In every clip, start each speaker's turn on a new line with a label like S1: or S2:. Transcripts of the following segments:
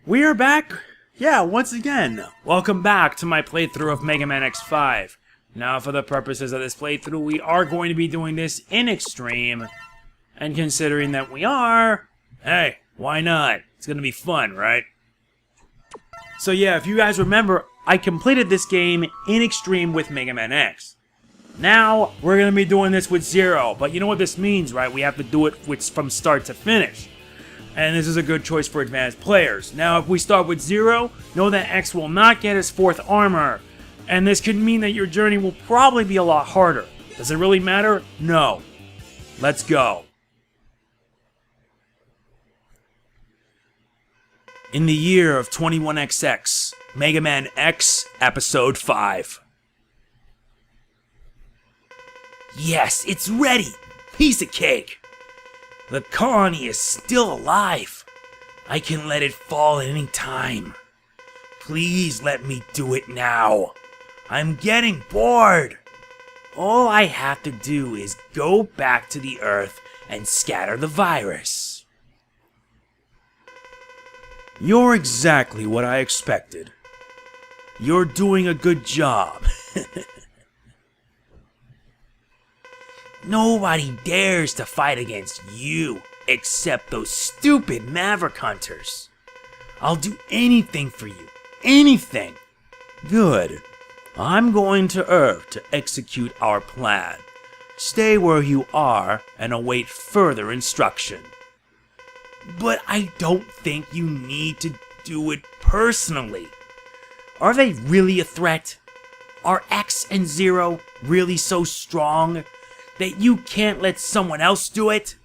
S1: We are back, once again. Welcome back to my playthrough of Mega Man X5. Now, for the purposes of this playthrough, we are going to be doing this in Extreme. And considering that we are, hey, why not? It's gonna be fun, right? So yeah, if you guys remember, I completed this game in Extreme with Mega Man X. Now, we're gonna be doing this with Zero, but you know what this means, right? We have to do it from start to finish. And this is a good choice for advanced players. Now, if we start with Zero, know that X will not get his 4th armor. And this could mean that your journey will probably be a lot harder. Does it really matter? No. Let's go. In the year of 21XX, Mega Man X Episode 5. Yes, it's ready! Piece of cake! The colony is still alive. I can let it fall at any time. Please let me do it now. I'm getting bored. All I have to do is go back to the Earth and scatter the virus. You're exactly what I expected. You're doing a good job. Nobody dares to fight against you, except those stupid Maverick Hunters. I'll do anything for you. Anything. Good. I'm going to Earth to execute our plan. Stay where you are and await further instruction. But I don't think you need to do it personally. Are they really a threat? Are X and Zero really so strong that you can't let someone else do it?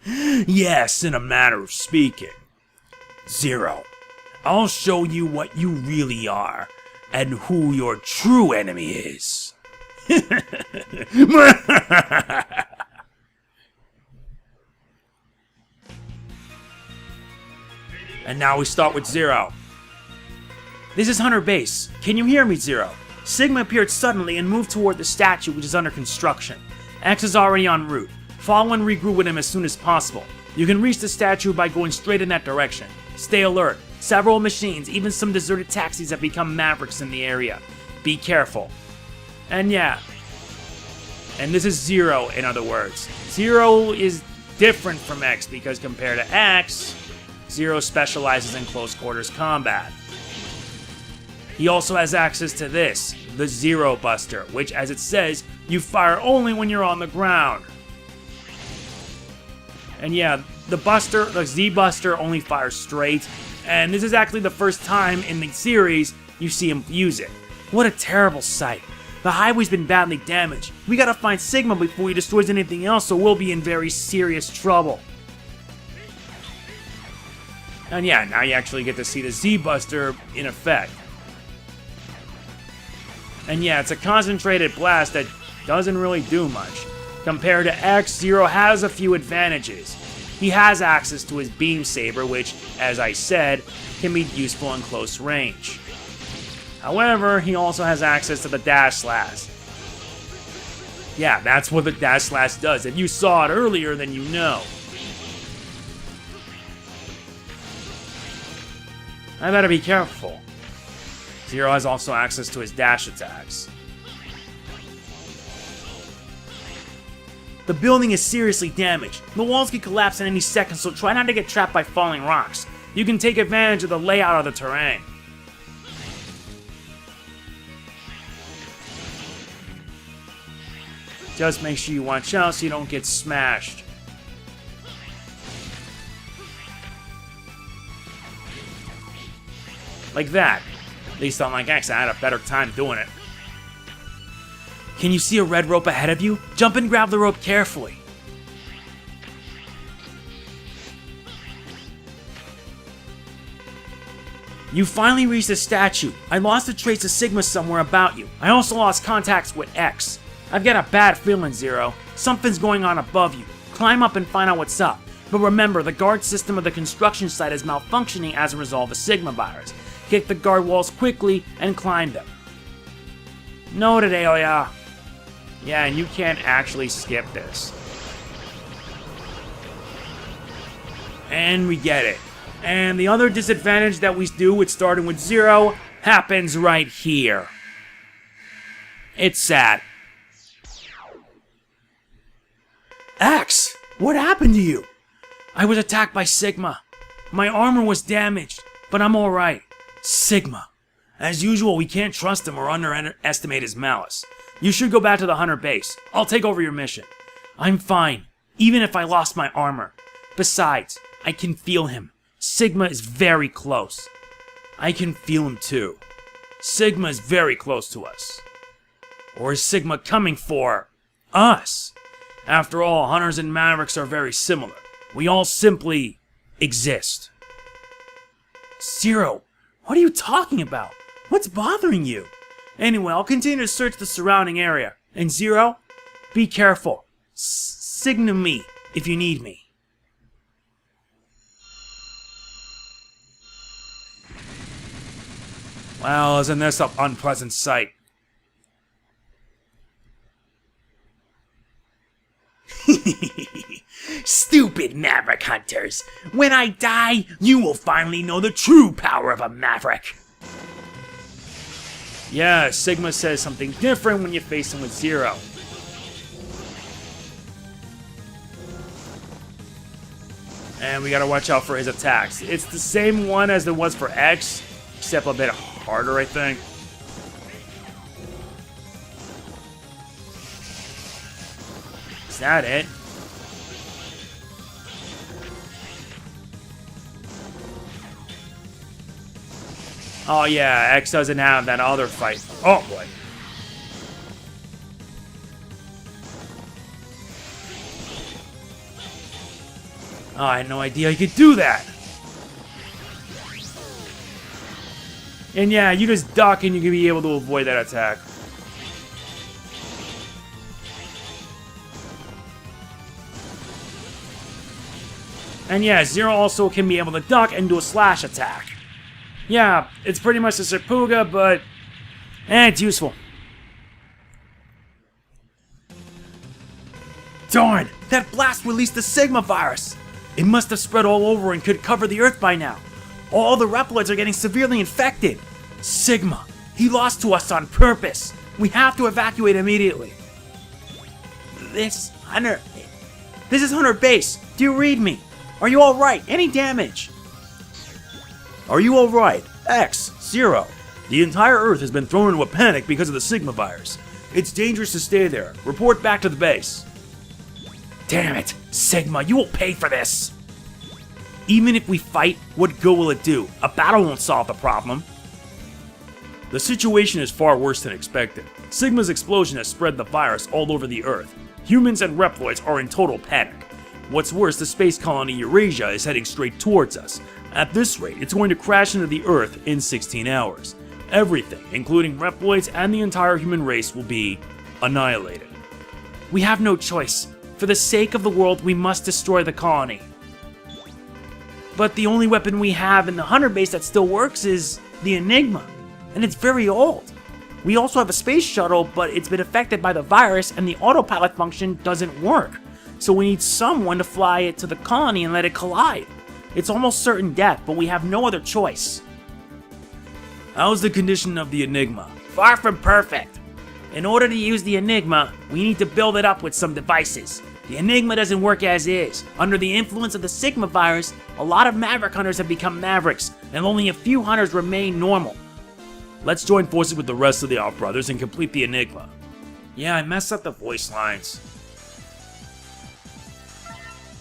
S1: Yes, in a manner of speaking. Zero, I'll show you what you really are, and who your true enemy is. And now we start with Zero. This is Hunter Base. Can you hear me, Zero? Sigma appeared suddenly and moved toward the statue, which is under construction. X is already en route. Follow and regroup with him as soon as possible. You can reach the statue by going straight in that direction. Stay alert. Several machines, even some deserted taxis, have become Mavericks in the area. Be careful. And yeah. And this is Zero, in other words. Zero is different from X because compared to X, Zero specializes in close quarters combat. He also has access to this, the Zero Buster, which, as it says, you fire only when you're on the ground. And yeah, the Z Buster only fires straight, and this is actually the first time in the series you see him use it. What a terrible sight. The highway's been badly damaged. We gotta find Sigma before he destroys anything else, or we'll be in very serious trouble. And yeah, now you actually get to see the Z Buster in effect. And yeah, it's a concentrated blast that doesn't really do much. Compared to X, Zero has a few advantages. He has access to his beam saber, which, as I said, can be useful in close range. However, he also has access to the Dash Slash. Yeah, that's what the Dash Slash does. If you saw it earlier, then you know. I better be careful. Zero has also access to his dash attacks. The building is seriously damaged. The walls could collapse in any second, so try not to get trapped by falling rocks. You can take advantage of the layout of the terrain. Just make sure you watch out so you don't get smashed. Like that. At least unlike X, I had a better time doing it. Can you see a red rope ahead of you? Jump and grab the rope carefully. You finally reached the statue. I lost a trace of Sigma somewhere about you. I also lost contacts with X. I've got a bad feeling, Zero. Something's going on above you. Climb up and find out what's up. But remember, the guard system of the construction site is malfunctioning as a result of the Sigma virus. Kick the guard walls quickly and climb them. Noted, Aoya. Yeah, and you can't actually skip this. And we get it. And the other disadvantage that we do with starting with 0 happens right here. It's sad. X, what happened to you? I was attacked by Sigma. My armor was damaged, but I'm alright. Sigma. As usual, we can't trust him or underestimate his malice. You should go back to the Hunter base. I'll take over your mission. I'm fine, even if I lost my armor. Besides, I can feel him. Sigma is very close. I can feel him too. Sigma is very close to us. Or is Sigma coming for us? After all, Hunters and Mavericks are very similar. We all simply exist. 0, what are you talking about? What's bothering you? Anyway, I'll continue to search the surrounding area. And 0, be careful. Signal me if you need me. Well, isn't this an unpleasant sight? Stupid Maverick Hunters! When I die, you will finally know the true power of a Maverick! Yeah, Sigma says something different when you face him with 0. And we gotta watch out for his attacks. It's the same one as it was for X, except a bit harder, I think. Is that it? Oh yeah, X doesn't have that other fight. Oh boy. Oh, I had no idea you could do that. And yeah, you just duck and you can be able to avoid that attack. And yeah, 0 also can be able to duck and do a slash attack. Yeah, it's pretty much a Serpuga, but it's useful. Darn! That blast released the Sigma virus! It must have spread all over and could cover the Earth by now. All the Reploids are getting severely infected. Sigma, he lost to us on purpose. We have to evacuate immediately. This is Hunter Base. Do you read me? Are you alright? Any damage? Are you alright? X, 0. The entire Earth has been thrown into a panic because of the Sigma virus. It's dangerous to stay there. Report back to the base. Damn it, Sigma, you will pay for this. Even if we fight, what good will it do? A battle won't solve the problem. The situation is far worse than expected. Sigma's explosion has spread the virus all over the Earth. Humans and Reploids are in total panic. What's worse, the space colony Eurasia is heading straight towards us. At this rate, it's going to crash into the Earth in 16 hours. Everything, including Reploids and the entire human race, will be annihilated. We have no choice. For the sake of the world, we must destroy the colony. But the only weapon we have in the Hunter base that still works is the Enigma, and it's very old. We also have a space shuttle, but it's been affected by the virus and the autopilot function doesn't work. So we need someone to fly it to the colony and let it collide. It's almost certain death, but we have no other choice. How's the condition of the Enigma? Far from perfect. In order to use the Enigma, we need to build it up with some devices. The Enigma doesn't work as is. Under the influence of the Sigma virus, a lot of Maverick Hunters have become Mavericks, and only a few Hunters remain normal. Let's join forces with the rest of the Out Brothers and complete the Enigma. Yeah, I messed up the voice lines.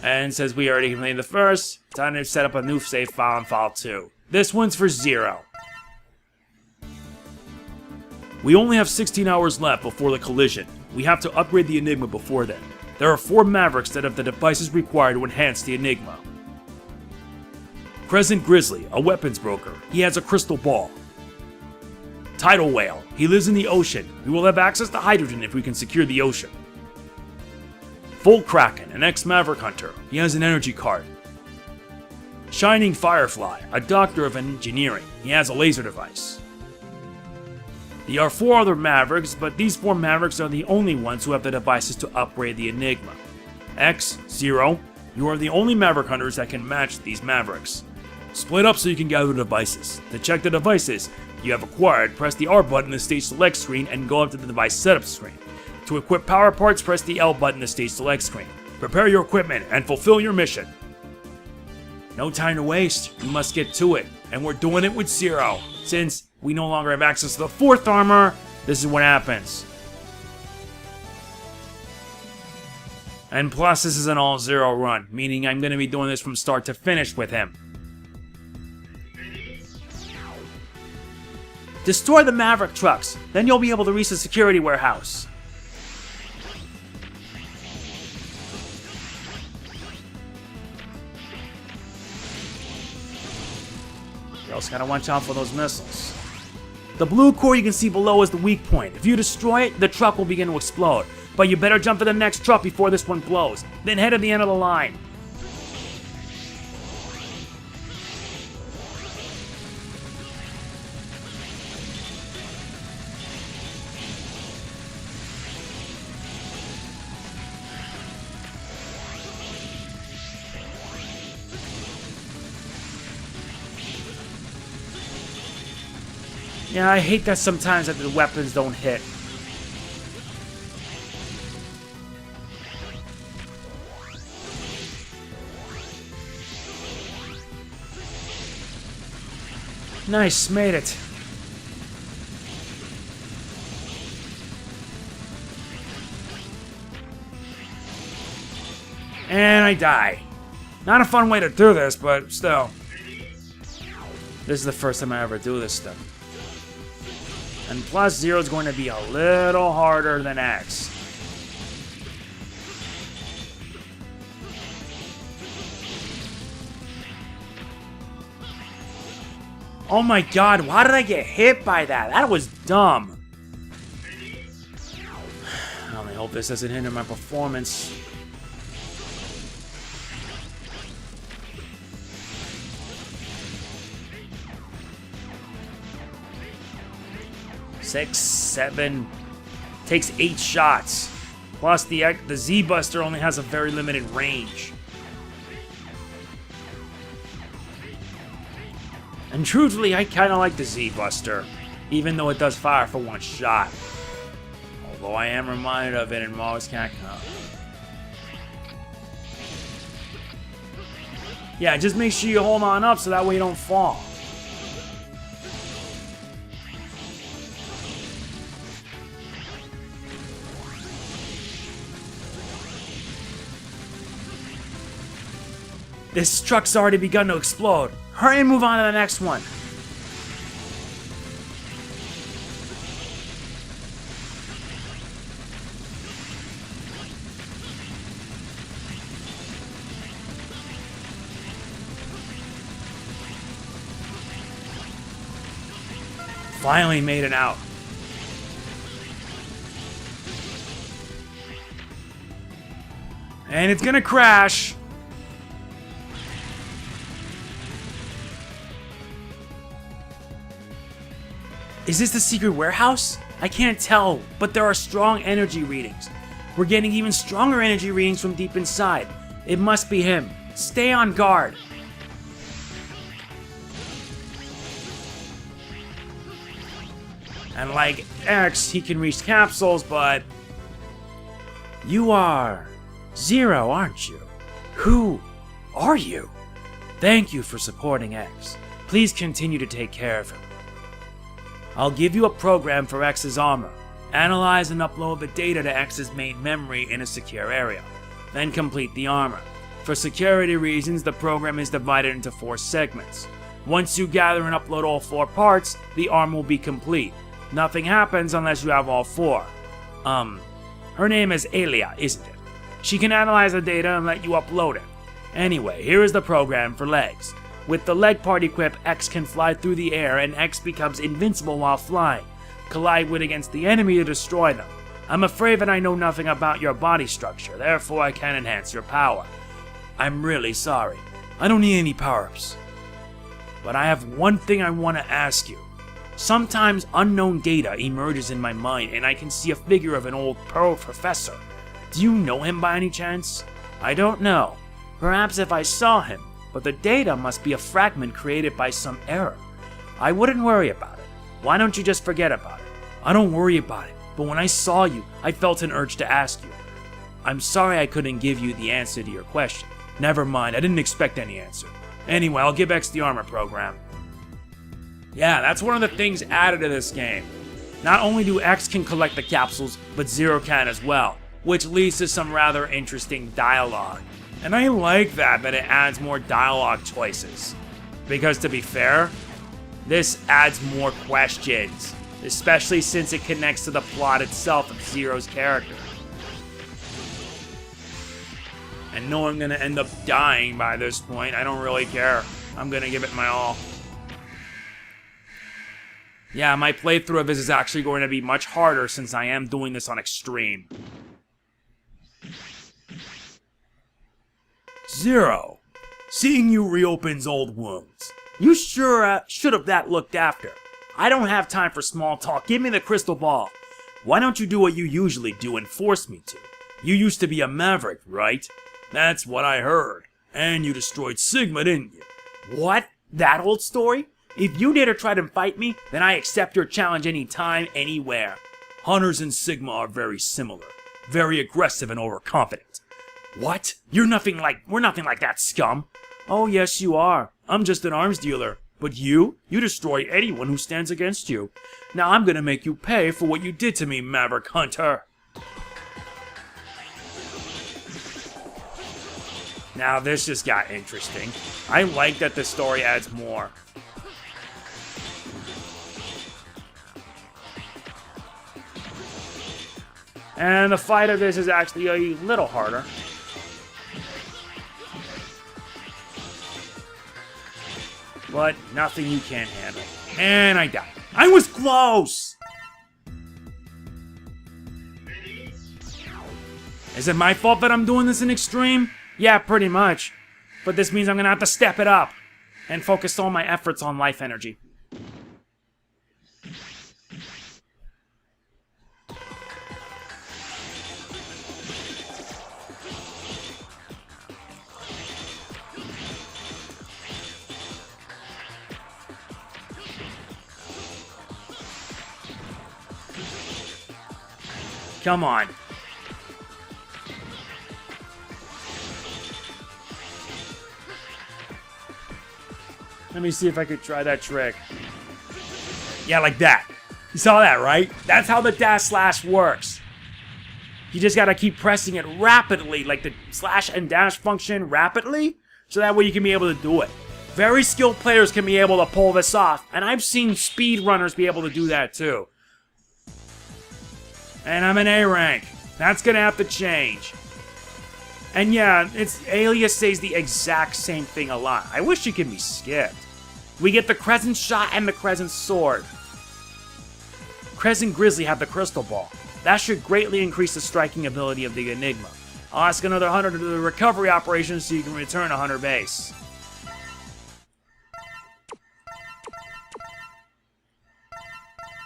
S1: And since we already completed the first, time to set up a new save file in file 2. This one's for 0. We only have 16 hours left before the collision. We have to upgrade the Enigma before then. There are 4 Mavericks that have the devices required to enhance the Enigma. Crescent Grizzly, a weapons broker. He has a crystal ball. Tidal Whale. He lives in the ocean. We will have access to hydrogen if we can secure the ocean. Full Kraken, an ex-Maverick Hunter. He has an energy card. Shining Firefly, a doctor of engineering. He has a laser device. There are 4 other Mavericks, but these 4 Mavericks are the only ones who have the devices to upgrade the Enigma. X, 0, you are the only Maverick Hunters that can match these Mavericks. Split up so you can gather devices. To check the devices you have acquired, press the R button in the stage select screen and go up to the device setup screen. To equip power parts, press the L button in the stage select screen. Prepare your equipment and fulfill your mission. No time to waste, we must get to it. And we're doing it with Zero. Since we no longer have access to the 4th armor, this is what happens. And plus, this is an all-Zero run, meaning I'm going to be doing this from start to finish with him. Destroy the Maverick trucks, then you'll be able to reach the security warehouse. You also gotta watch out for those missiles. The blue core you can see below is the weak point. If you destroy it, the truck will begin to explode. But you better jump to the next truck before this one blows. Then head to the end of the line. Yeah, I hate that sometimes that the weapons don't hit. Nice, made it. And I die. Not a fun way to do this, but still. This is the first time I ever do this stuff. And plus, Zero is going to be a little harder than X. Oh my god, why did I get hit by that? That was dumb. I only hope this doesn't hinder my performance. Six, 7, takes 8 shots. Plus the Z-Buster only has a very limited range. And truthfully, I kind of like the Z-Buster, even though it does fire for 1 shot. Although I am reminded of it in Marvel's Capcom. Yeah, just make sure you hold on up so that way you don't fall. This truck's already begun to explode. Hurry and move on to the next one. Finally made it out. And it's gonna crash. Is this the secret warehouse? I can't tell, but there are strong energy readings. We're getting even stronger energy readings from deep inside. It must be him. Stay on guard. And like X, he can reach capsules, but... You are Zero, aren't you? Who are you? Thank you for supporting X. Please continue to take care of him. I'll give you a program for X's armor. Analyze and upload the data to X's main memory in a secure area. Then complete the armor. For security reasons, the program is divided into 4 segments. Once you gather and upload all 4 parts, the armor will be complete. Nothing happens unless you have all 4. Her name is Alia, isn't it? She can analyze the data and let you upload it. Anyway, here is the program for legs. With the leg part equipped, X can fly through the air and X becomes invincible while flying. Collide with against the enemy to destroy them. I'm afraid that I know nothing about your body structure, therefore I can't enhance your power. I'm really sorry. I don't need any power-ups. But I have one thing I want to ask you. Sometimes unknown data emerges in my mind and I can see a figure of an old Pearl professor. Do you know him by any chance? I don't know. Perhaps if I saw him, but the data must be a fragment created by some error. I wouldn't worry about it. Why don't you just forget about it? I don't worry about it, but when I saw you, I felt an urge to ask you. I'm sorry I couldn't give you the answer to your question. Never mind, I didn't expect any answer. Anyway, I'll give X the armor program. Yeah, that's one of the things added to this game. Not only do X can collect the capsules, but Zero can as well, which leads to some rather interesting dialogue. And I like that it adds more dialogue choices. Because to be fair, this adds more questions, especially since it connects to the plot itself of Zero's character. And no, I'm gonna end up dying by this point. I don't really care. I'm gonna give it my all. Yeah, my playthrough of this is actually going to be much harder since I am doing this on Extreme. Zero. Seeing you reopens old wounds. You sure should have that looked after. I don't have time for small talk. Give me the crystal ball. Why don't you do what you usually do and force me to? You used to be a maverick, right? That's what I heard. And you destroyed Sigma, didn't you? What? That old story? If you dare to try to fight me, then I accept your challenge anytime, anywhere. Hunters and Sigma are very similar. Very aggressive and overconfident. What? We're nothing like that, scum. Oh, yes, you are. I'm just an arms dealer. But you destroy anyone who stands against you. Now I'm gonna make you pay for what you did to me, Maverick Hunter. Now this just got interesting. I like that the story adds more. And the fight of this is actually a little harder. But nothing you can't handle. And I died. I was close! Is it my fault that I'm doing this in Extreme? Yeah, pretty much. But this means I'm gonna have to step it up and focus all my efforts on life energy. Come on. Let me see if I could try that trick. Yeah, like that. You saw that, right? That's how the dash slash works. You just gotta keep pressing it rapidly, like the slash and dash function rapidly, so that way you can be able to do it. Very skilled players can be able to pull this off, and I've seen speedrunners be able to do that too. And I'm an A rank. That's gonna have to change. And yeah, Alias says the exact same thing a lot. I wish it could be skipped. We get the Crescent Shot and the Crescent Sword. Crescent Grizzly have the Crystal Ball. That should greatly increase the striking ability of the Enigma. I'll ask another hunter to do the recovery operation so you can return to Hunter Base.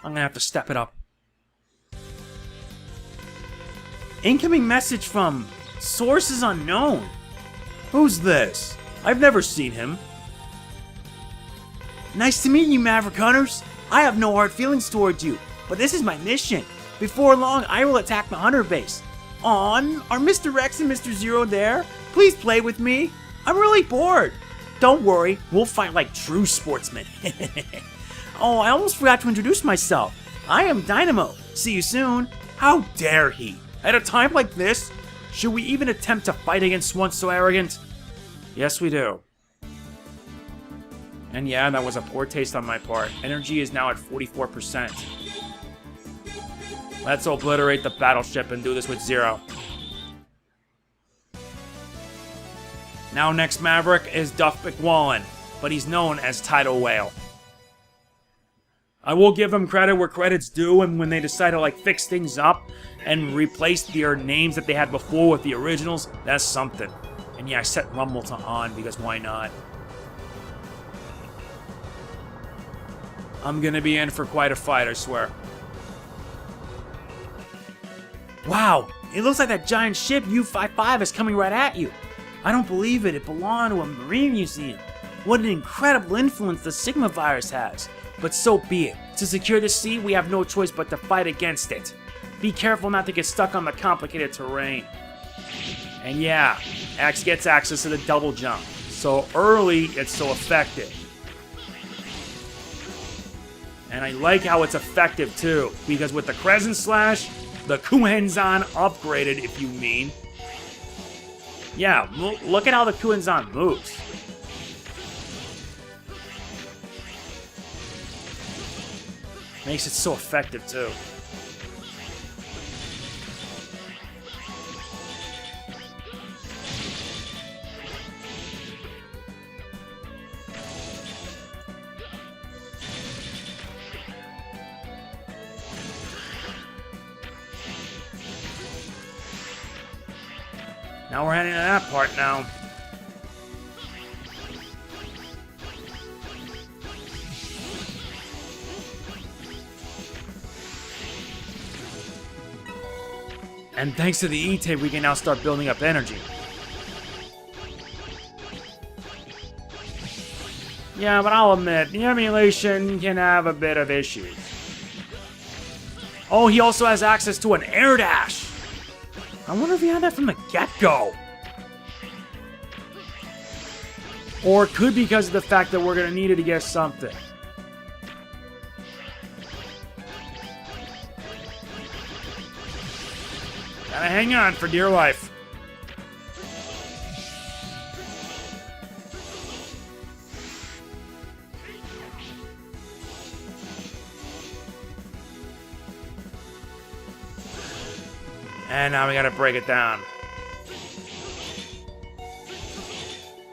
S1: I'm gonna have to step it up. Incoming message from sources unknown. Who's this? I've never seen him. Nice to meet you, Maverick Hunters. I have no hard feelings towards you, but this is my mission. Before long, I will attack the Hunter Base. Are Mr. X and Mr. Zero there? Please play with me. I'm really bored. Don't worry, we'll fight like true sportsmen. Oh, I almost forgot to introduce myself. I am Dynamo. See you soon. How dare he? At a time like this, should we even attempt to fight against one so arrogant? Yes, we do. And yeah, that was a poor taste on my part. Energy is now at 44%. Let's obliterate the Battleship and do this with Zero. Now next Maverick is Duff McWallen, but he's known as Tidal Whale. I will give them credit where credit's due, and when they decide to fix things up and replace their names that they had before with the originals, that's something. And yeah, I set Rumble to on because why not? I'm gonna be in for quite a fight, I swear. Wow, it looks like that giant ship U-55 is coming right at you. I don't believe it. It belonged to a marine museum. What an incredible influence the Sigma virus has. But so be it. To secure the sea, we have no choice but to fight against it. Be careful not to get stuck on the complicated terrain. And yeah, X gets access to the double jump. So early, it's so effective. And I like how it's effective too, because with the Crescent Slash, the Kuhenzan upgraded, if you mean. Yeah, look at how the Kuhenzan moves. Makes it so effective too. Now we're heading to that part now. And thanks to the E-tape, we can now start building up energy. Yeah, but I'll admit, the emulation can have a bit of issues. Oh, he also has access to an air dash. I wonder if he had that from the get-go. Or it could be because of the fact that we're going to need it to get something. Gotta hang on for dear life. And now we gotta break it down.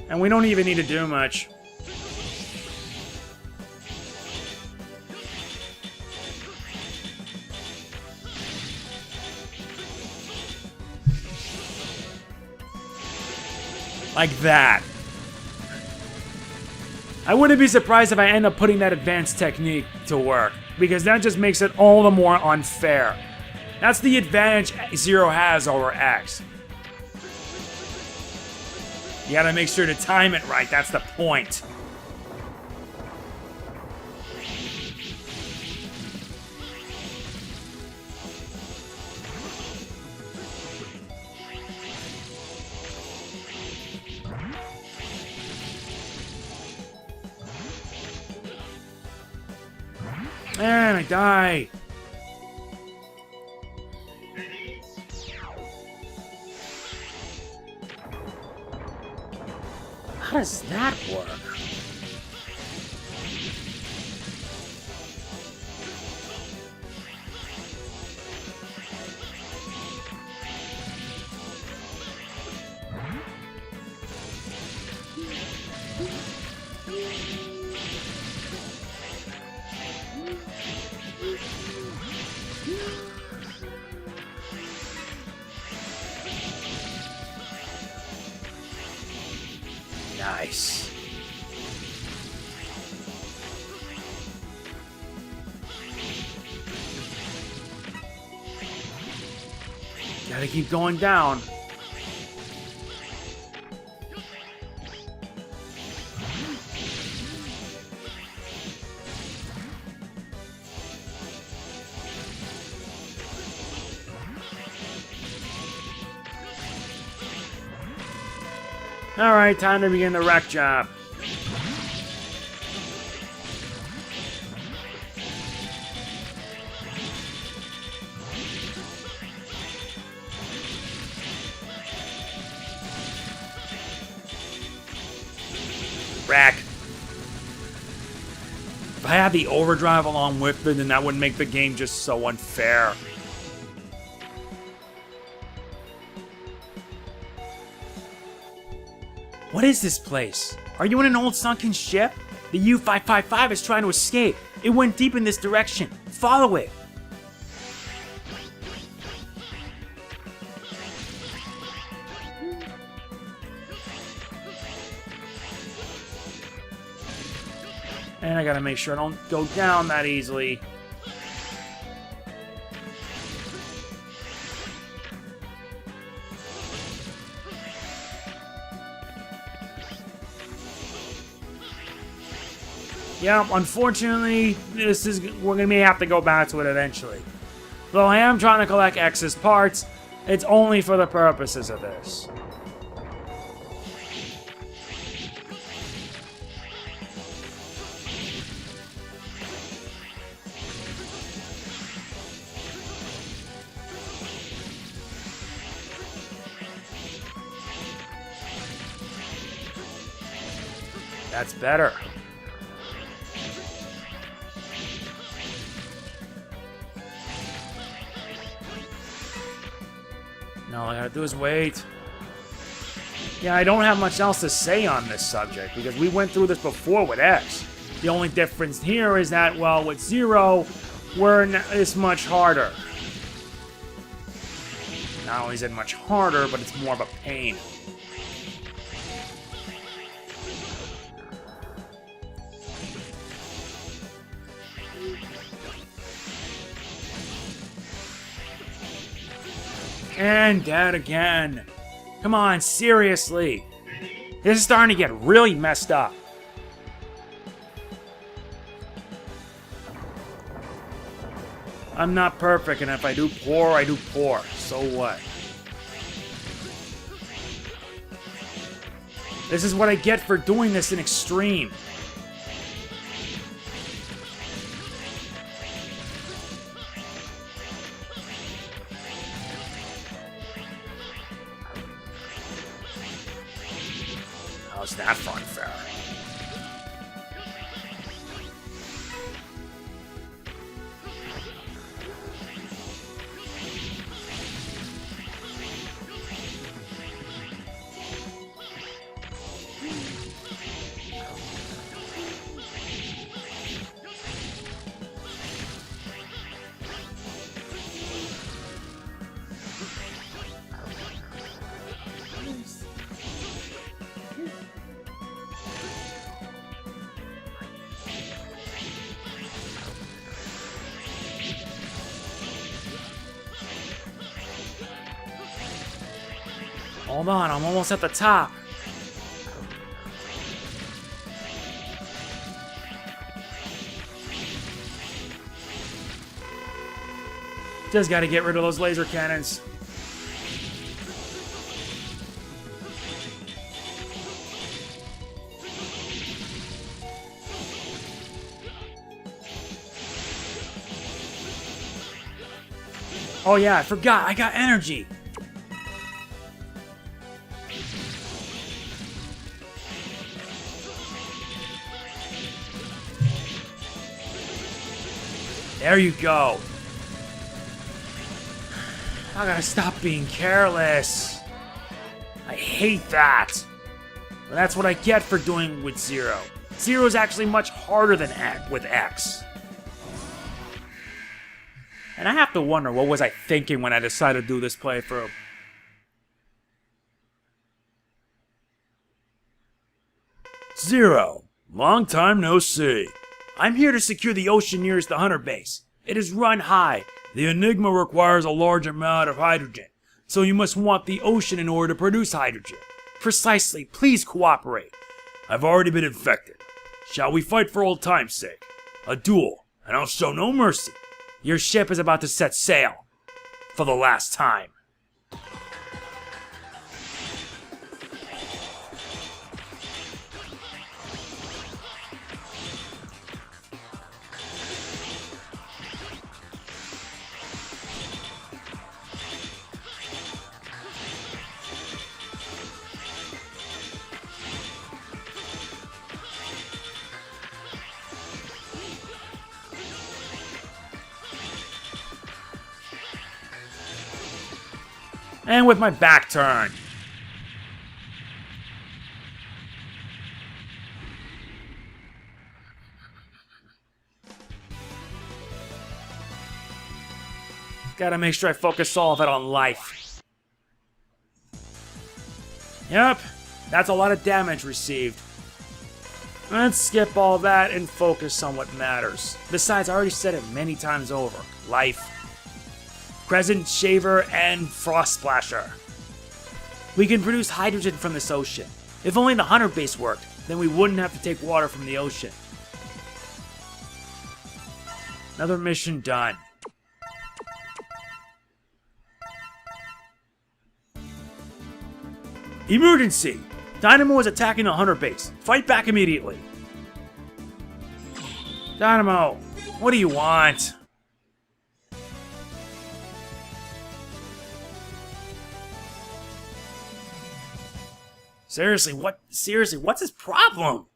S1: And we don't even need to do much. Like that. I wouldn't be surprised if I end up putting that advanced technique to work, because that just makes it all the more unfair. That's the advantage Zero has over X. You gotta make sure to time it right, that's the point. And I die. How does that work? Nice. Gotta keep going down. Alright, time to begin the wreck job. Wreck. If I had the overdrive along with it, then that would make the game just so unfair. What is this place? Are you in an old sunken ship? The U-555 is trying to escape. It went deep in this direction. Follow it. And I gotta make sure I don't go down that easily. Yeah, unfortunately, we're gonna have to go back to it eventually. Though I am trying to collect X's parts, it's only for the purposes of this. That's better. No, all I gotta do is wait. Yeah, I don't have much else to say on this subject, because we went through this before with X. The only difference here is that, well, with Zero, it's much harder. Not only is it much harder, but it's more of a pain. And dead again. Come on, seriously. This is starting to get really messed up. I'm not perfect, and if I do poor, I do poor. So what? This is what I get for doing this in extreme. How's that fun fair? Hold on, I'm almost at the top. Just gotta get rid of those laser cannons. Oh yeah, I forgot, I got energy. There you go. I gotta stop being careless. I hate that. But that's what I get for doing with Zero. Zero is actually much harder than with X. And I have to wonder, what was I thinking when I decided to do this playthrough? Zero. Long time no see. I'm here to secure the ocean nearest the hunter base. It is run high. The Enigma requires a large amount of hydrogen, so you must want the ocean in order to produce hydrogen. Precisely, please cooperate. I've already been infected. Shall we fight for old time's sake? A duel, and I'll show no mercy. Your ship is about to set sail. For the last time. And with my back turned. Gotta make sure I focus all of it on life. Yep, that's a lot of damage received. Let's skip all that and focus on what matters. Besides, I already said it many times over. Life. Crescent, Shaver, and Frost Splasher. We can produce hydrogen from this ocean. If only the hunter base worked, then we wouldn't have to take water from the ocean. Another mission done. Emergency! Dynamo is attacking the hunter base. Fight back immediately. Dynamo, what do you want? Seriously, what's his problem?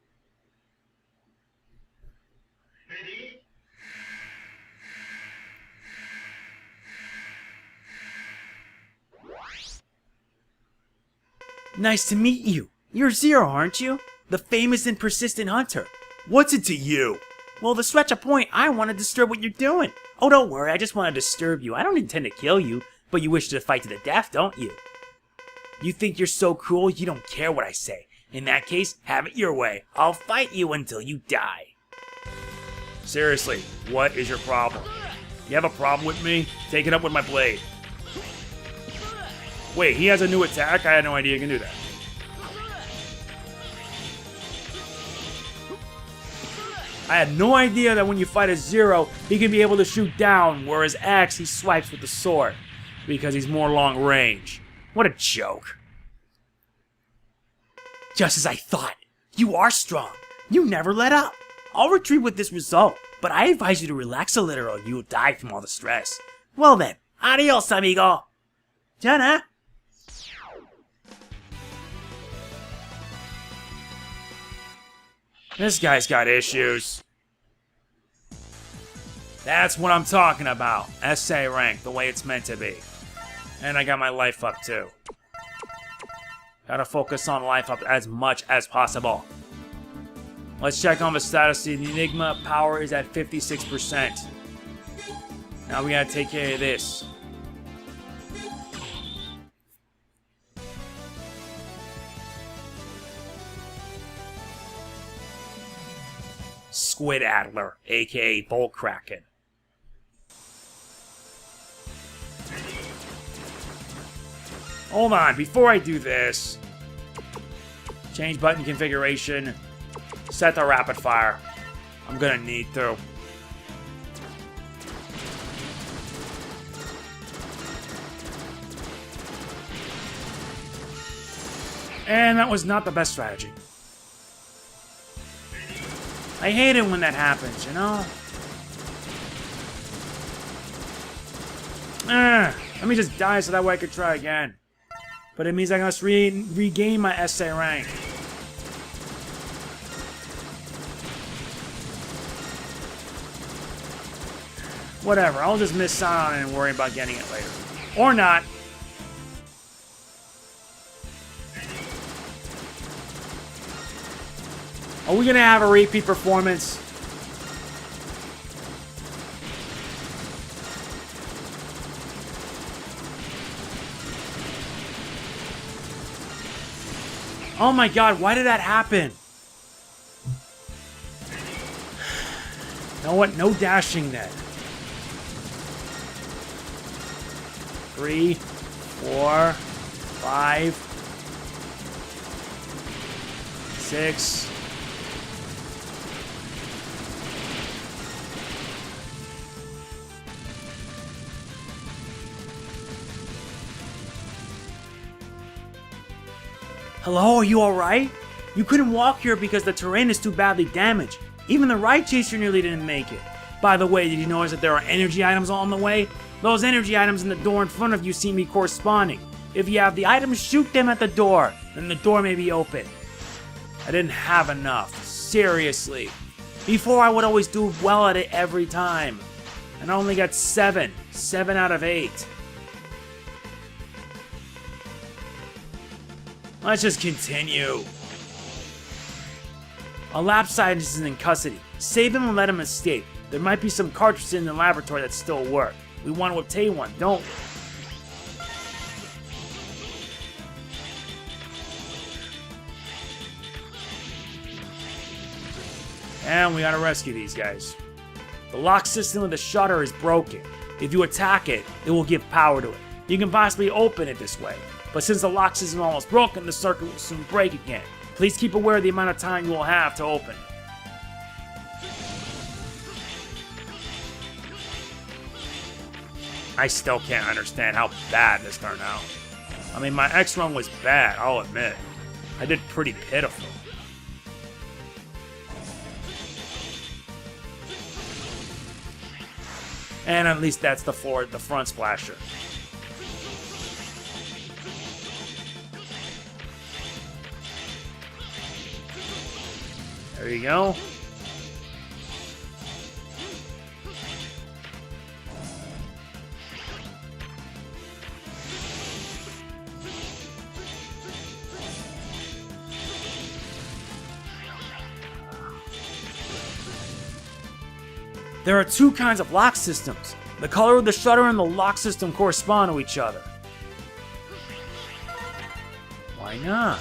S1: Nice to meet you. You're Zero, aren't you? The famous and persistent hunter. What's it to you? Well, to stretch a point, I want to disturb what you're doing. Oh, don't worry, I just want to disturb you. I don't intend to kill you, but you wish to fight to the death, don't you? You think you're so cruel, you don't care what I say. In that case, have it your way. I'll fight you until you die. Seriously, what is your problem? You have a problem with me? Take it up with my blade. Wait, he has a new attack? I had no idea he can do that. I had no idea that when you fight a Zero, he can be able to shoot down, whereas X, he swipes with the sword, because he's more long range. What a joke. Just as I thought. You are strong. You never let up. I'll retreat with this result, but I advise you to relax a little or you'll die from all the stress. Well then, adios, amigo. Jenna? This guy's got issues. That's what I'm talking about. SA rank, the way it's meant to be. And I got my life up too. Gotta focus on life up as much as possible. Let's check on the status. The Enigma power is at 56%. Now we gotta take care of this. Squid Adler, aka Bull Kraken. Hold on, before I do this, change button configuration, set the rapid fire. I'm gonna need to. And that was not the best strategy. I hate it when that happens, you know? Let me just die so that way I could try again. But it means I must regain my SA rank. Whatever, I'll just miss out on it and worry about getting it later. Or not. Are we gonna have a repeat performance? Oh my god, why did that happen? You know what? No dashing then. 3, 4, 5, 6. Hello, are you alright? You couldn't walk here because the terrain is too badly damaged. Even the ride chaser nearly didn't make it. By the way, did you notice that there are energy items on the way? Those energy items in the door in front of you seem to be corresponding. If you have the items, shoot them at the door. Then the door may be open. I didn't have enough. Seriously. Before I would always do well at it every time. And I only got 7. 7 out of 8. Let's just continue. A lab scientist is in custody. Save him and let him escape. There might be some cartridges in the laboratory that still work. We want to obtain one, don't we? And we gotta rescue these guys. The lock system of the shutter is broken. If you attack it, it will give power to it. You can possibly open it this way. But since the lock system is almost broken, the circuit will soon break again. Please keep aware of the amount of time you will have to open. I still can't understand how bad this turned out. I mean, my X run was bad, I'll admit. I did pretty pitiful. And at least that's the front splasher. There you go. There are two kinds of lock systems. The color of the shutter and the lock system correspond to each other. Why not?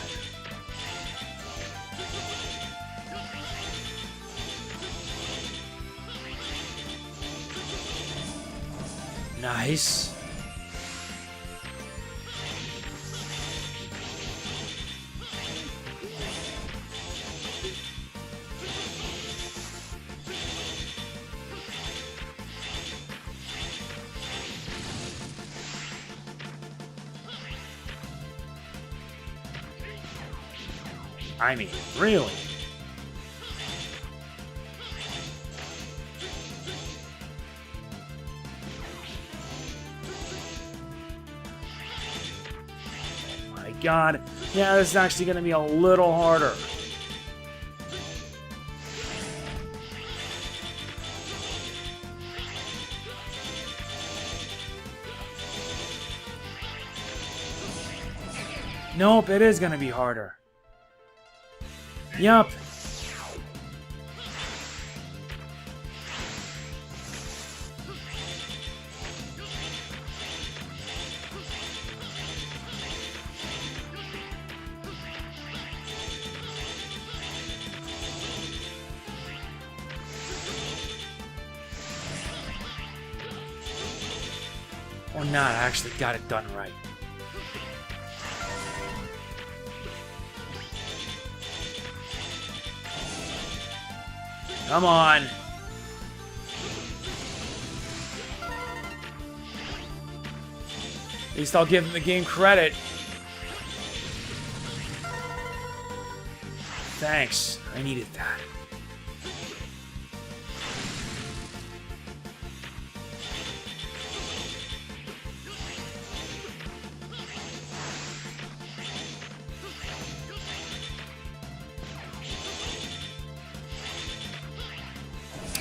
S1: Nice. I mean, really? Oh my god. Yeah, this is actually going to be a little harder. Nope, it is going to be harder. Yup. Or not, I actually got it done right. Come on. At least I'll give the game credit. Thanks. I needed that.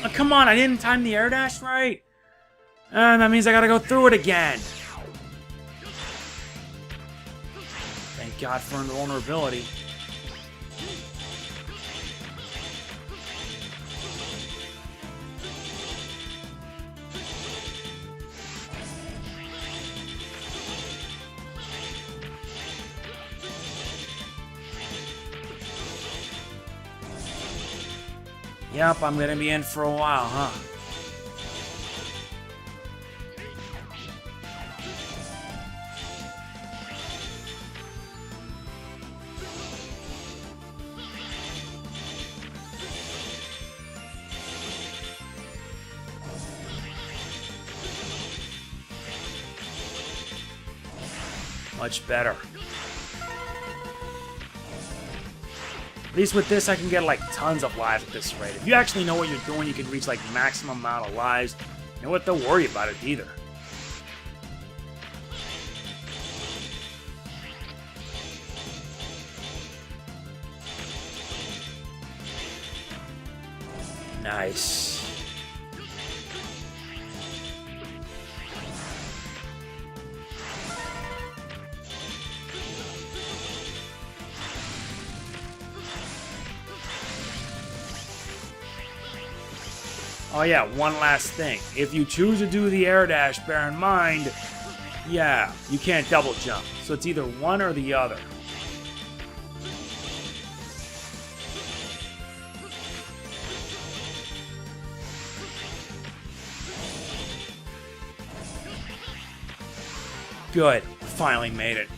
S1: Oh, come on, I didn't time the air dash right. And that means I gotta go through it again. Thank God for invulnerability. Yep, I'm gonna be in for a while, huh? Much better. At least with this, I can get like tons of lives at this rate. If you actually know what you're doing, you can reach like maximum amount of lives. You know what? Don't worry about it either. Nice. Oh yeah, one last thing. If you choose to do the air dash, bear in mind, yeah, you can't double jump. So it's either one or the other. Good. Finally made it.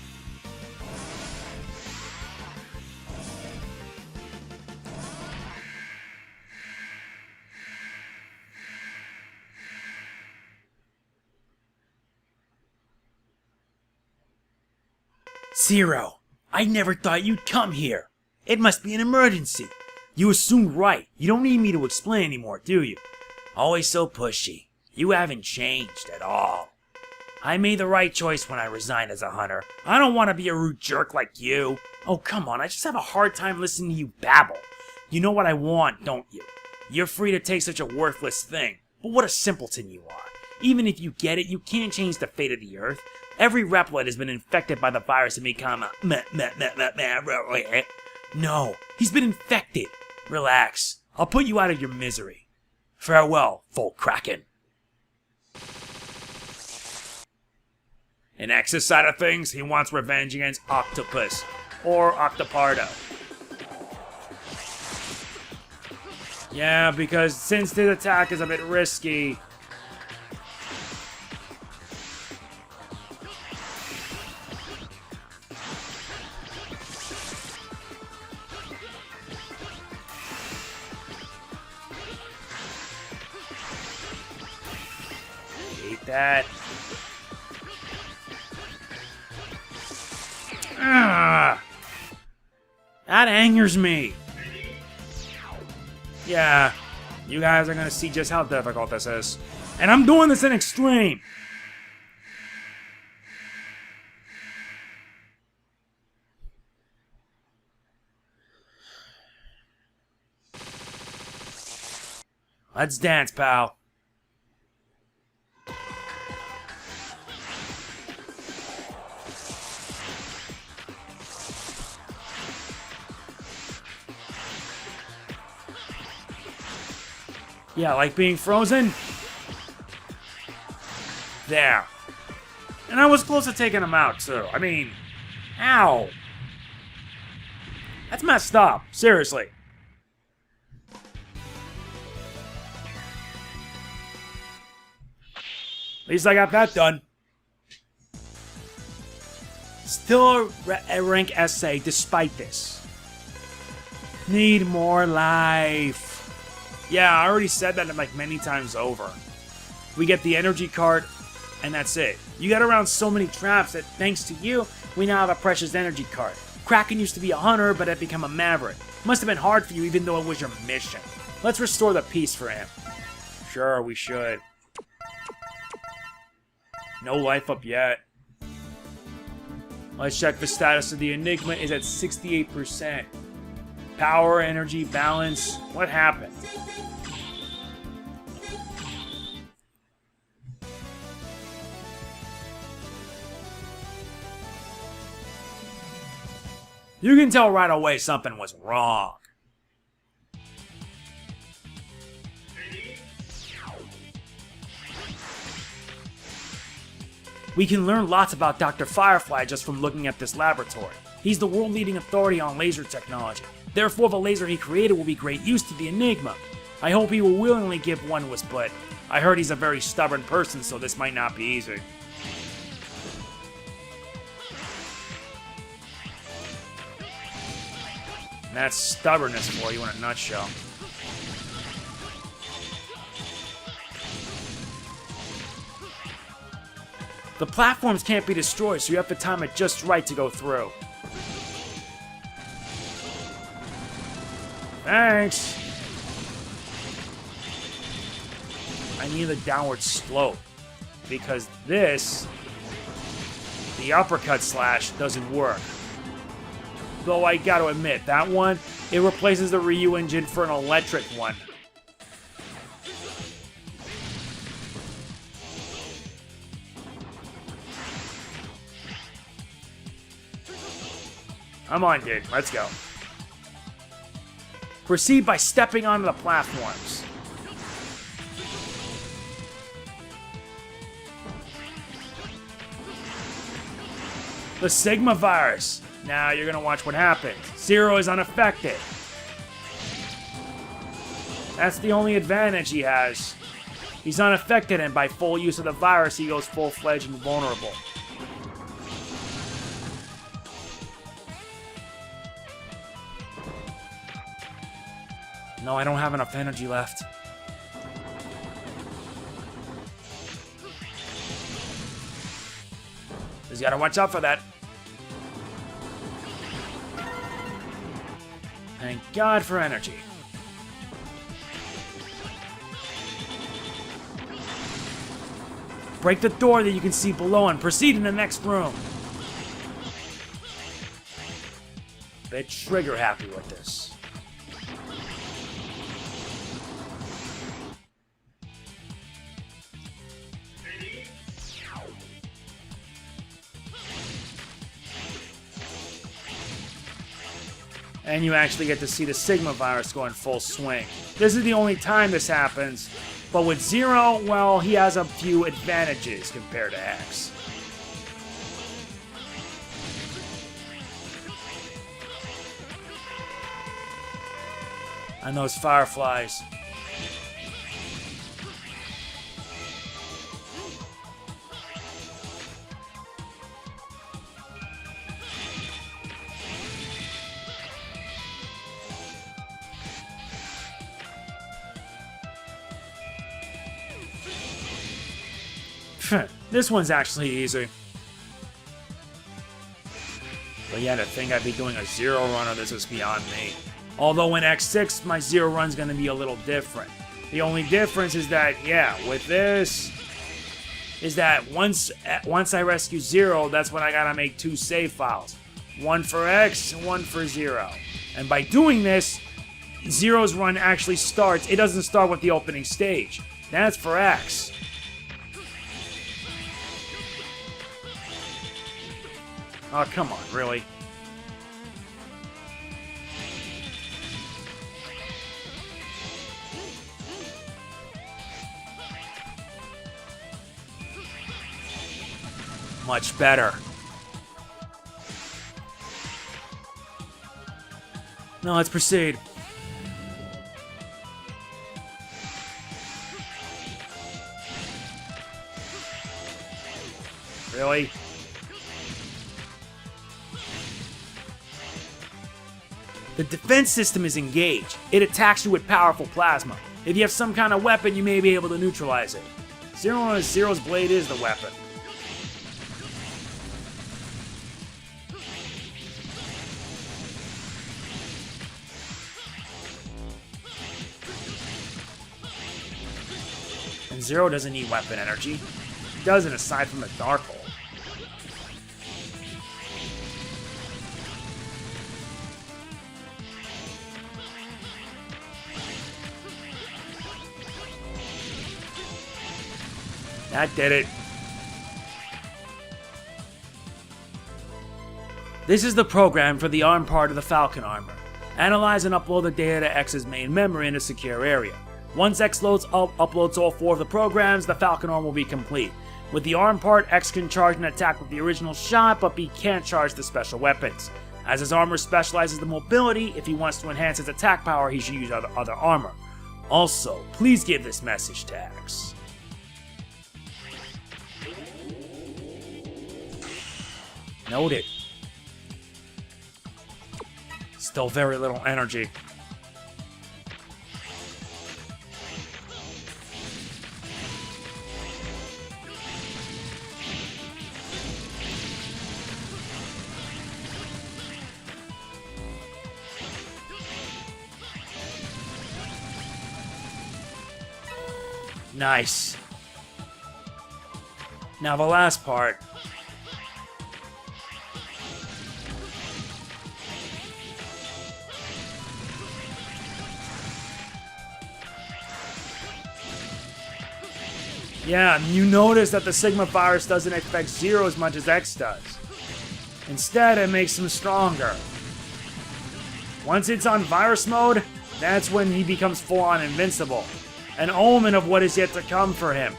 S1: Zero, I never thought you'd come here. It must be an emergency. You assumed right. You don't need me to explain anymore, do you? Always so pushy. You haven't changed at all. I made the right choice when I resigned as a hunter. I don't want to be a rude jerk like you. Oh, come on, I just have a hard time listening to you babble. You know what I want, don't you? You're free to take such a worthless thing. But what a simpleton you are. Even if you get it, you can't change the fate of the Earth. Every Reploid has been infected by the virus and become a No, he's been infected. Relax. I'll put you out of your misery. Farewell, full Kraken. In X's side of things, he wants revenge against Octopus, or Octopardo. Yeah, because since this attack is a bit risky... I hate that. That angers me. Yeah, you guys are gonna see just how difficult this is. And I'm doing this in extreme. Let's dance, pal. Yeah, like being frozen? There. And I was close to taking him out, too. I mean, ow. That's messed up. Seriously. At least I got that done. Still a rank essay despite this. Need more life. Yeah, I already said that like many times over. We get the energy card, and that's it. You got around so many traps that thanks to you, we now have a precious energy card. Kraken used to be a hunter, but had become a maverick. Must have been hard for you even though it was your mission. Let's restore the peace for him. Sure, we should. No life up yet. Let's check the status of the Enigma is at 68%. Power, energy, balance. What happened? You can tell right away something was wrong. We can learn lots about Dr. Firefly just from looking at this laboratory. He's the world-leading authority on laser technology. Therefore, the laser he created will be great use to the Enigma. I hope he will willingly give one to us, but I heard he's a very stubborn person, so this might not be easy. And that's stubbornness for you in a nutshell. The platforms can't be destroyed, so you have to time it just right to go through. Thanks! I need a downward slope, because this, the uppercut slash, doesn't work. Though I gotta admit, that one, it replaces the Ryu engine for an electric one. Come on, dude, let's go. Proceed by stepping onto the platforms. The Sigma virus. Now you're gonna watch what happens. Zero is unaffected. That's the only advantage he has. He's unaffected, and by full use of the virus, he goes full-fledged and vulnerable. No, I don't have enough energy left. Just gotta watch out for that. Thank God for energy. Break the door that you can see below and proceed in the next room. Bit trigger happy with this. And you actually get to see the Sigma virus go in full swing. This is the only time this happens, but with Zero, well, he has a few advantages compared to X. And those Fireflies. This one's actually easy. But yeah, to think I'd be doing a Zero run of this is beyond me. Although in X6, my Zero run's gonna be a little different. The only difference is that, yeah, with this, is that once I rescue Zero, that's when I gotta make 2 save files. One for X and one for Zero. And by doing this, Zero's run actually starts. It doesn't start with the opening stage. That's for X. Oh, come on, really? Much better. Now let's proceed. Really? The defense system is engaged. It attacks you with powerful plasma. If you have some kind of weapon, you may be able to neutralize it. Zero's blade is the weapon. And Zero doesn't need weapon energy. He doesn't aside from the Dark Hole. That did it. This is the program for the ARM part of the Falcon armor. Analyze and upload the data to X's main memory in a secure area. Once X uploads all 4 of the programs, the Falcon arm will be complete. With the ARM part, X can charge an attack with the original shot, but he can't charge the special weapons. As his armor specializes the mobility, if he wants to enhance his attack power, he should use other armor. Also, please give this message to X. Noted. Still very little energy. Nice. Now the last part. Yeah, you notice that the Sigma virus doesn't affect Zero as much as X does. Instead, it makes him stronger. Once it's on virus mode, that's when he becomes full-on invincible. An omen of what is yet to come for him.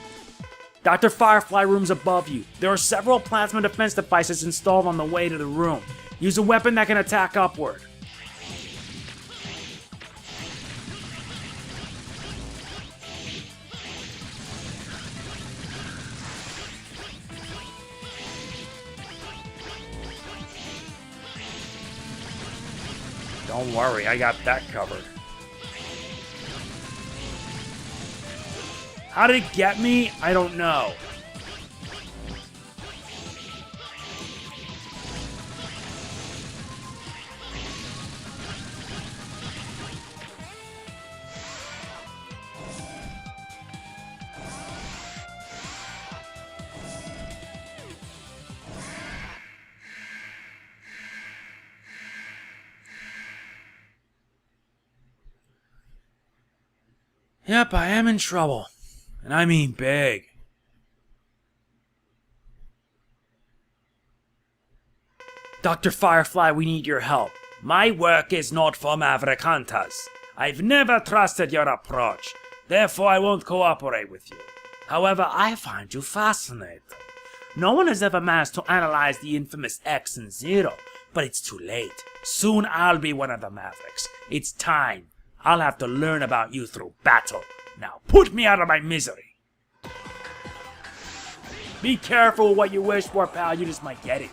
S1: Dr. Firefly room's above you. There are several plasma defense devices installed on the way to the room. Use a weapon that can attack upward. Don't worry, I got that covered. How did it get me? I don't know. Yep, I am in trouble. And I mean big. Dr. Firefly, we need your help. My work is not for maverick hunters. I've never trusted your approach, therefore I won't cooperate with you. However, I find you fascinating. No one has ever managed to analyze the infamous X and Zero, but it's too late. Soon I'll be one of the mavericks. It's time. I'll have to learn about you through battle. Now put me out of my misery. Be careful what you wish for, pal. You just might get it.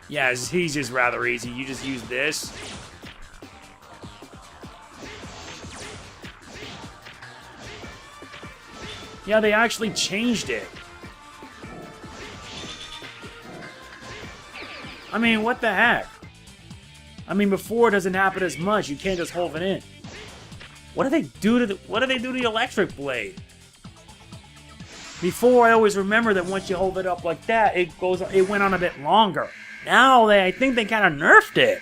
S1: Yeah, he's just rather easy. You just use this. Yeah, they actually changed it. I mean, what the heck? I mean, before it doesn't happen as much. You can't just hold it in. What do they do to the electric blade? Before, I always remember that once you hold it up like that, it went on a bit longer. Now, I think they kind of nerfed it.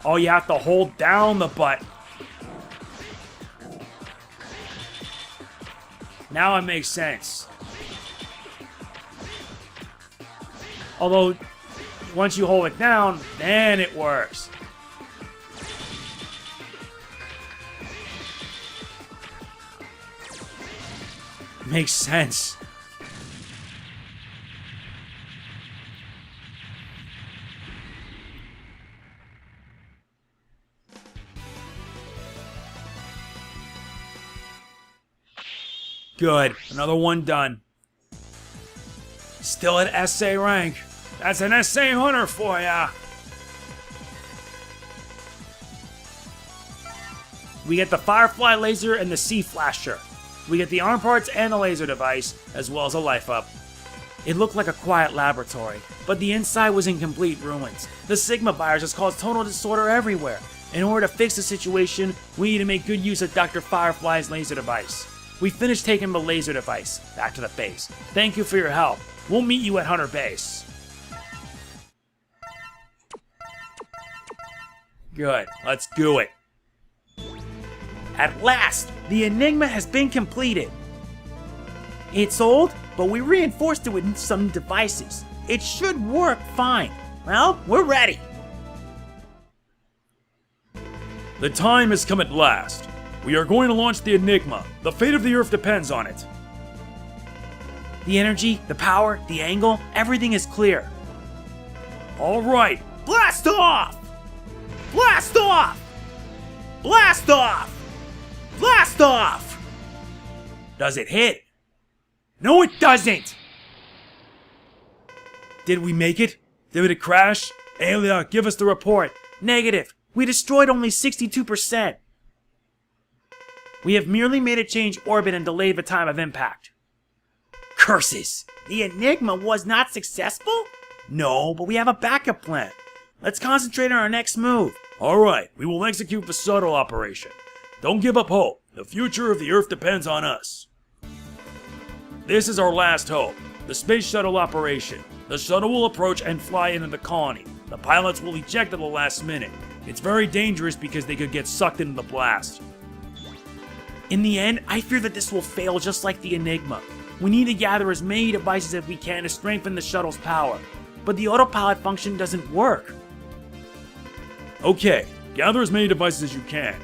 S1: Oh, you have to hold down the button. Now it makes sense. Although, once you hold it down, then it works. Makes sense. Good. Another one done. Still at SA rank. That's an SA hunter for ya. We get the Firefly laser and the Sea Flasher. We get the arm parts and the laser device, as well as a life up. It looked like a quiet laboratory, but the inside was in complete ruins. The Sigma virus has caused total disorder everywhere. In order to fix the situation, we need to make good use of Dr. Firefly's laser device. We finished taking the laser device back to the base. Thank you for your help. We'll meet you at Hunter Base. Good, let's do it. At last, the Enigma has been completed. It's old, but we reinforced it with some devices. It should work fine. Well, we're ready.
S2: The time has come at last. We are going to launch the Enigma. The fate of the Earth depends on it.
S1: The energy, the power, the angle, everything is clear.
S2: All right.
S1: Blast off! Blast off! Blast off! Blast off! Does it hit? No, it doesn't!
S2: Did we make it? Did it crash? Alia, give us the report.
S1: Negative. We destroyed only 62%. We have merely made it change orbit and delayed the time of impact. Curses! The Enigma was not successful? No, but we have a backup plan. Let's concentrate on our next move.
S2: Alright, we will execute the shuttle operation. Don't give up hope. The future of the Earth depends on us. This is our last hope. The space shuttle operation. The shuttle will approach and fly into the colony. The pilots will eject at the last minute. It's very dangerous because they could get sucked into the blast.
S1: In the end, I fear that this will fail just like the Enigma. We need to gather as many devices as we can to strengthen the shuttle's power. But the autopilot function doesn't work.
S2: Okay, gather as many devices as you can.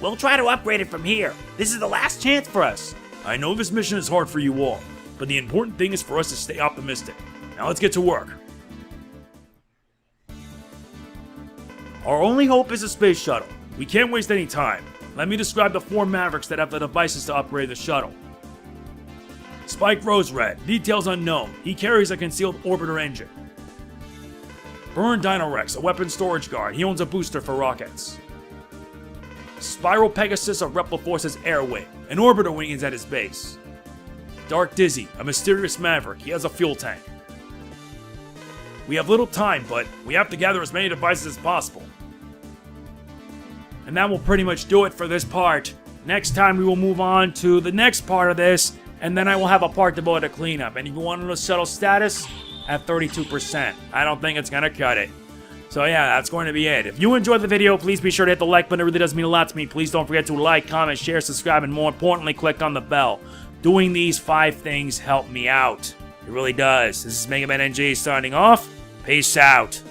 S1: We'll try to upgrade it from here. This is the last chance for us.
S2: I know this mission is hard for you all, but the important thing is for us to stay optimistic. Now let's get to work.
S1: Our only hope is a space shuttle.
S2: We can't waste any time. Let me describe the 4 Mavericks that have the devices to upgrade the shuttle. Spike Rose Red, details unknown. He carries a concealed orbiter engine. Burn Dino Rex, a weapon storage guard. He owns a booster for rockets. Spiral Pegasus of Repliforce's air wing. An orbiter wing is at his base. Dark Dizzy, a mysterious maverick. He has a fuel tank. We have little time, but we have to gather as many devices as possible. And that will pretty much do it for this part. Next time we will move on to the next part of this, and then I will have a part devoted to cleanup. And if you want to know the shuttle status, at 32%. I don't think it's gonna cut it. So yeah, that's going to be it. If you enjoyed the video, please be sure to hit the like button. It really does mean a lot to me. Please don't forget to like, comment, share, subscribe, and more importantly, click on the bell. Doing these 5 things help me out. It really does. This is MegamanNG signing off. Peace out.